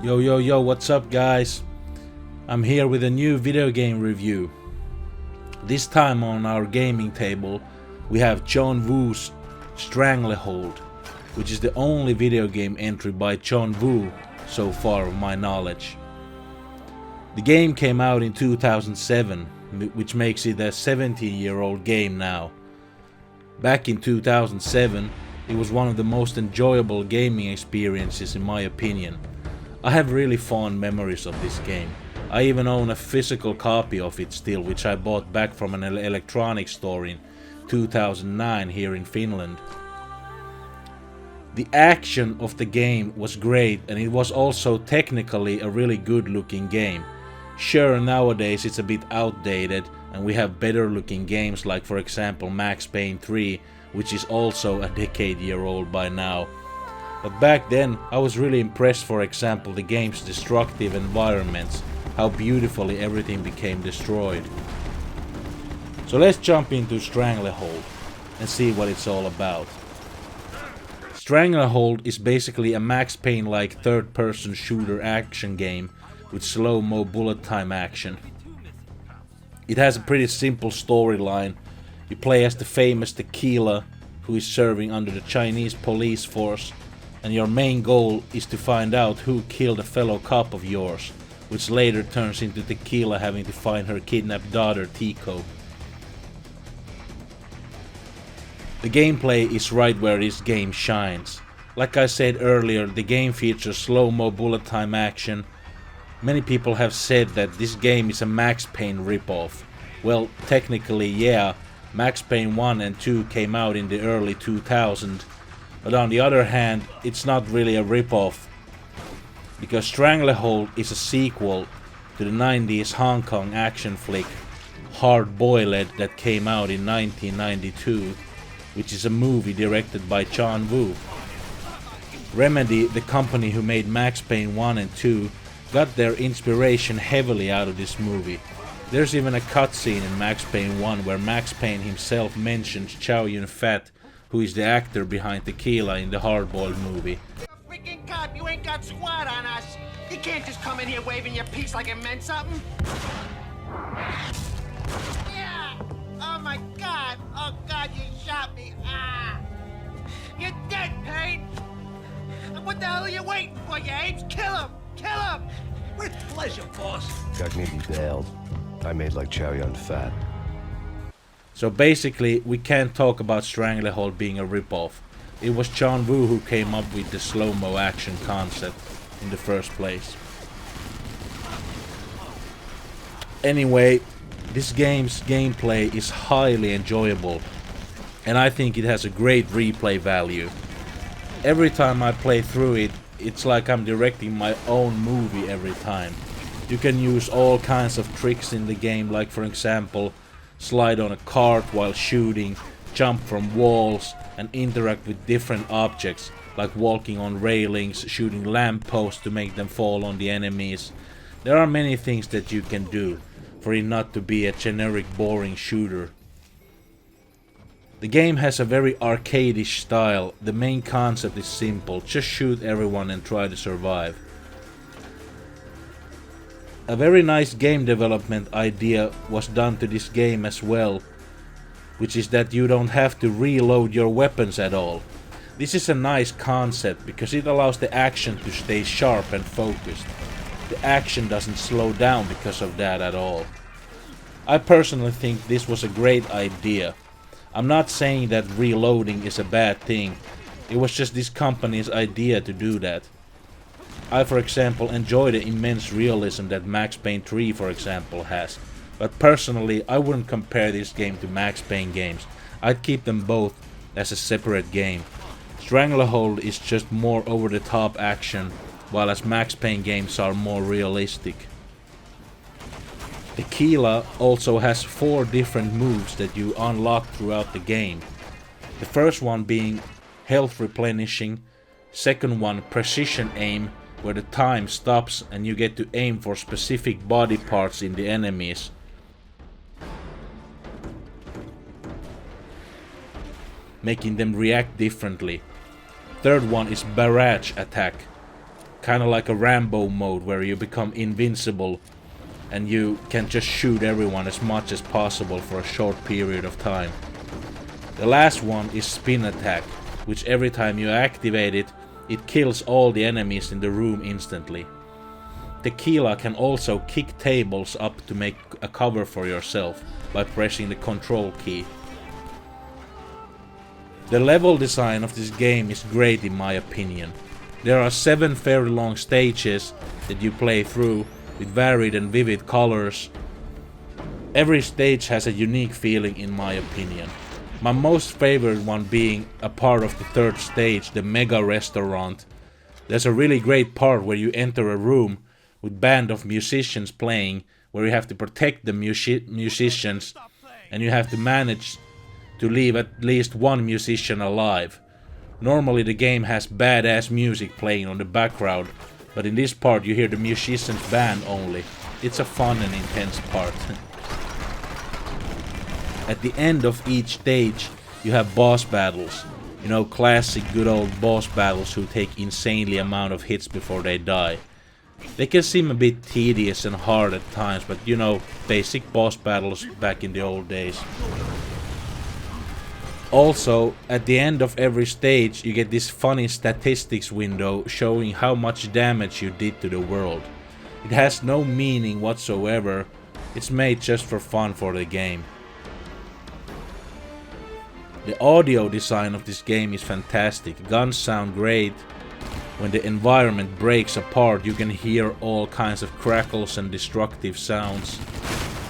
Yo, what's up guys? I'm here with a new video game review. This time on our gaming table we have John Woo's Stranglehold, which is the only video game entry by John Woo so far of my knowledge. The game came out in 2007, which makes it a 17-year-old game now. Back in 2007, it was one of the most enjoyable gaming experiences in my opinion. I have really fond memories of this game. I even own a physical copy of it still, which I bought back from an electronics store in 2009 here in Finland. The action of the game was great, and it was also technically a really good looking game. Sure, nowadays it's a bit outdated and we have better looking games like for example Max Payne 3, which is also a decade-year-old by now. But back then I was really impressed, for example, the game's destructive environments, how beautifully everything became destroyed. So let's jump into Stranglehold and see what it's all about. Stranglehold is basically a Max Payne like third-person shooter action game with slow-mo bullet time action. It has a pretty simple storyline. You play as the famous Tequila, who is serving under the Chinese police force, and your main goal is to find out who killed a fellow cop of yours, which later turns into Tequila having to find her kidnapped daughter Tico. The gameplay is right where this game shines. Like I said earlier, the game features slow-mo bullet time action. Many people have said that this game is a Max Payne ripoff. Well, technically yeah, Max Payne 1 and 2 came out in the early 2000s, but on the other hand, it's not really a ripoff, because Stranglehold is a sequel to the 90s Hong Kong action flick Hard Boiled that came out in 1992, which is a movie directed by John Woo. Remedy, the company who made Max Payne 1 and 2, got their inspiration heavily out of this movie. There's even a cutscene in Max Payne 1 where Max Payne himself mentions Chow Yun-fat, who is the actor behind Tequila in the Hard Boiled movie. Freaking cop, you ain't got squat on us. You can't just come in here waving your piece like it meant something. Yeah. Oh my God. Oh God, you shot me. Ah. You're dead, Payne. What the hell are you waiting for, you apes? Kill him. Kill him. With pleasure, boss. Got me bailed. I made like Chow Yun-fat. So basically, we can't talk about Stranglehold being a ripoff. It was John Woo who came up with the slow-mo action concept in the first place. Anyway, this game's gameplay is highly enjoyable, and I think it has a great replay value. Every time I play through it, it's like I'm directing my own movie every time. You can use all kinds of tricks in the game, like for example, slide on a cart while shooting, jump from walls, and interact with different objects, like walking on railings, shooting lampposts to make them fall on the enemies. There are many things that you can do for it not to be a generic boring shooter. The game has a very arcadish style. The main concept is simple, just shoot everyone and try to survive. A very nice game development idea was done to this game as well, which is that you don't have to reload your weapons at all. This is a nice concept because it allows the action to stay sharp and focused. The action doesn't slow down because of that at all. I personally think this was a great idea. I'm not saying that reloading is a bad thing, it was just this company's idea to do that. I, for example, enjoy the immense realism that Max Payne 3, for example, has, but personally I wouldn't compare this game to Max Payne games. I'd keep them both as a separate game. Stranglehold is just more over-the-top action, while as Max Payne games are more realistic. Tequila also has 4 different moves that you unlock throughout the game. The first one being health replenishing, second one precision aim, where the time stops and you get to aim for specific body parts in the enemies. Making them react differently. Third one is barrage attack. Kinda like a Rambo mode where you become invincible and you can just shoot everyone as much as possible for a short period of time. The last one is Spin Attack, which every time you activate it, it kills all the enemies in the room instantly. Tequila can also kick tables up to make a cover for yourself by pressing the control key. The level design of this game is great in my opinion. There are 7 fairly long stages that you play through with varied and vivid colors. Every stage has a unique feeling in my opinion. My most favorite one being a part of the 3rd stage, the Mega Restaurant. There's a really great part where you enter a room with band of musicians playing, where you have to protect the musicians and you have to manage to leave at least one musician alive. Normally the game has badass music playing on the background, but in this part you hear the musicians' band only. It's a fun and intense part. At the end of each stage you have boss battles. You know, classic good old boss battles who take insanely amount of hits before they die. They can seem a bit tedious and hard at times, but you know, basic boss battles back in the old days. Also, at the end of every stage you get this funny statistics window showing how much damage you did to the world. It has no meaning whatsoever, it's made just for fun for the game. The audio design of this game is fantastic, guns sound great. When the environment breaks apart you can hear all kinds of crackles and destructive sounds.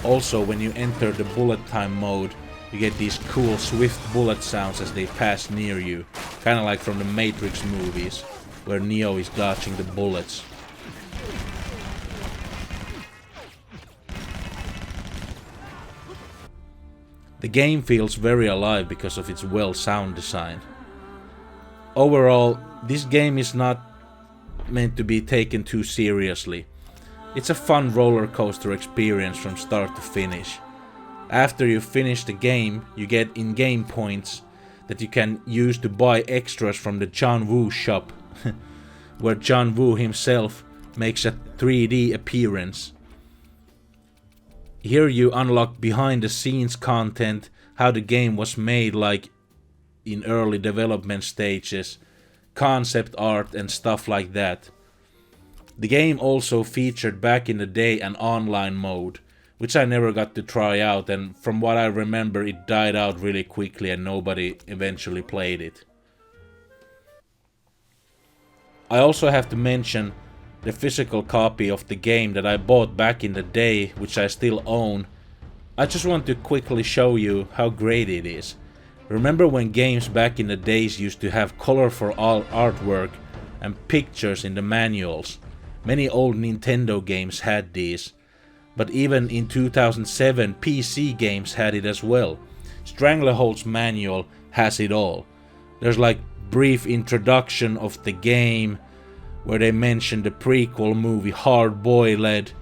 Also, when you enter the bullet time mode you get these cool swift bullet sounds as they pass near you, kinda like from the Matrix movies, where Neo is dodging the bullets. The game feels very alive because of its well sound design. Overall, this game is not meant to be taken too seriously. It's a fun roller coaster experience from start to finish. After you finish the game, you get in-game points that you can use to buy extras from the John Woo shop, where John Woo himself makes a 3D appearance. Here you unlock behind the scenes content, how the game was made like in early development stages, concept art and stuff like that. The game also featured back in the day an online mode, which I never got to try out, and from what I remember it died out really quickly and nobody eventually played it. I also have to mention the physical copy of the game that I bought back in the day, which I still own. I just want to quickly show you how great it is. Remember when games back in the days used to have colorful artwork and pictures in the manuals? Many old Nintendo games had these, but even in 2007 PC games had it as well. Stranglehold's manual has it all. There's like brief introduction of the game, where they mention the prequel movie Hard Boiled.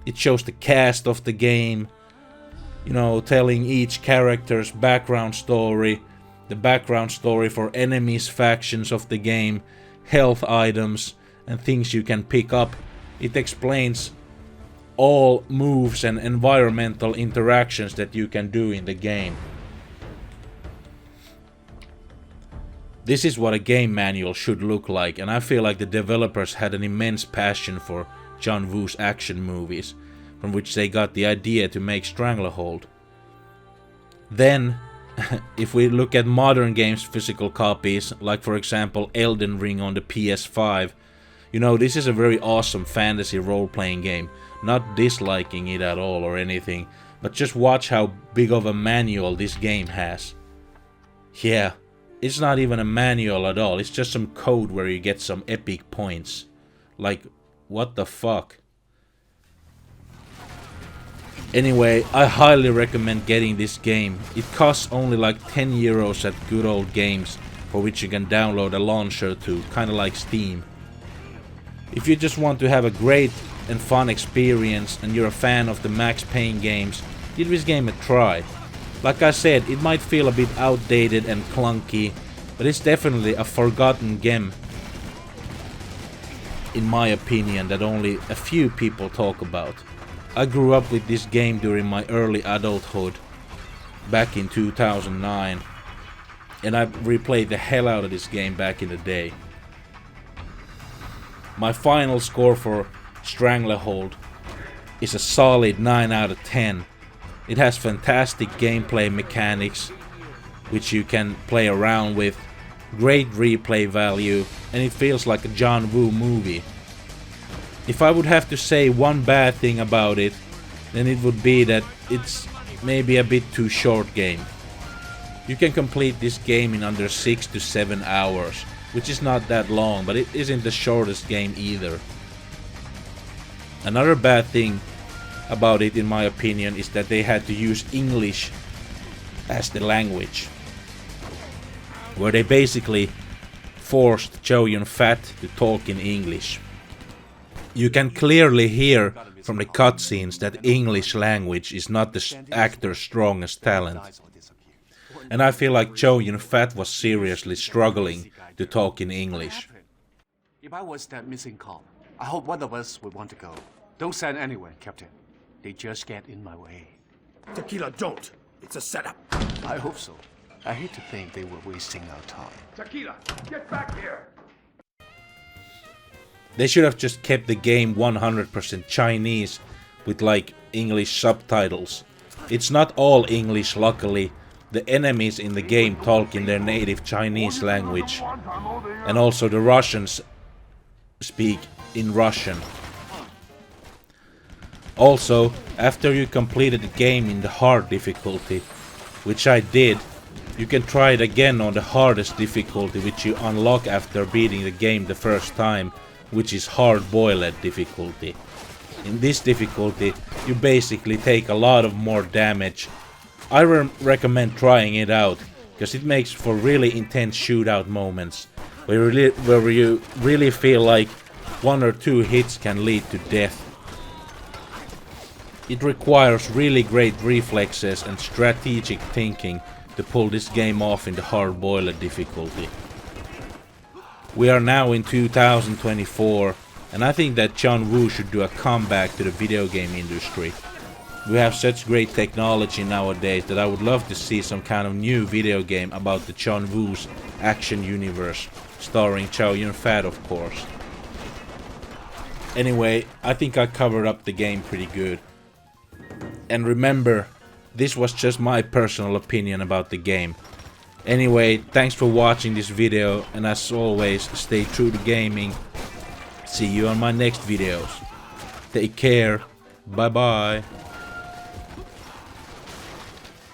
It shows the cast of the game, you know, telling each character's background story, the background story for enemies, factions of the game, health items, and things you can pick up. It explains all moves and environmental interactions that you can do in the game. This is what a game manual should look like, and I feel like the developers had an immense passion for John Woo's action movies, from which they got the idea to make Stranglehold. Then, if we look at modern games' physical copies, like for example Elden Ring on the PS5, you know, this is a very awesome fantasy role-playing game, not disliking it at all or anything, but just watch how big of a manual this game has. Yeah. It's not even a manual at all, it's just some code where you get some epic points. Like, what the fuck? Anyway, I highly recommend getting this game. It costs only like 10 euros at Good Old Games, for which you can download a launcher to, kinda like Steam. If you just want to have a great and fun experience and you're a fan of the Max Payne games, give this game a try. Like I said, it might feel a bit outdated and clunky, but it's definitely a forgotten game. in my opinion, that only a few people talk about. I grew up with this game during my early adulthood, back in 2009, and I replayed the hell out of this game back in the day. My final score for Stranglehold is a solid 9 out of 10. It has fantastic gameplay mechanics, which you can play around with, great replay value, and it feels like a John Woo movie. If I would have to say one bad thing about it, then it would be that it's maybe a bit too short game. You can complete this game in under 6 to 7 hours, which is not that long, but it isn't the shortest game either. Another bad thing about it, in my opinion, is that they had to use English as the language, where they basically forced Chow Yun-fat to talk in English. You can clearly hear from the cutscenes that English language is not the actor's strongest talent. And I feel like Chow Yun-fat was seriously struggling to talk in English. If I was that missing cop, I hope one of us would want to go. Don't send anyone, Captain. They just get in my way. Tequila, don't. It's a setup. I hope so. I hate to think they were wasting our time. Tequila, get back here. They should have just kept the game 100% Chinese with like English subtitles. It's not all English, luckily. The enemies in the game talk in their native Chinese language. And also the Russians speak in Russian. Also, after you completed the game in the hard difficulty, which I did, you can try it again on the hardest difficulty, which you unlock after beating the game the first time, which is hard-boiled difficulty. In this difficulty, you basically take a lot of more damage. I recommend trying it out, because it makes for really intense shootout moments, where you really feel like 1 or 2 hits can lead to death. It requires really great reflexes and strategic thinking to pull this game off in the hard-boiled difficulty. We are now in 2024, and I think that John Woo should do a comeback to the video game industry. We have such great technology nowadays that I would love to see some kind of new video game about the John Woo's action universe, starring Chow Yun-fat, of course. Anyway, I think I covered up the game pretty good. And remember, this was just my personal opinion about the game. Anyway, thanks for watching this video, and as always, stay true to gaming. See you on my next videos. Take care. Bye bye.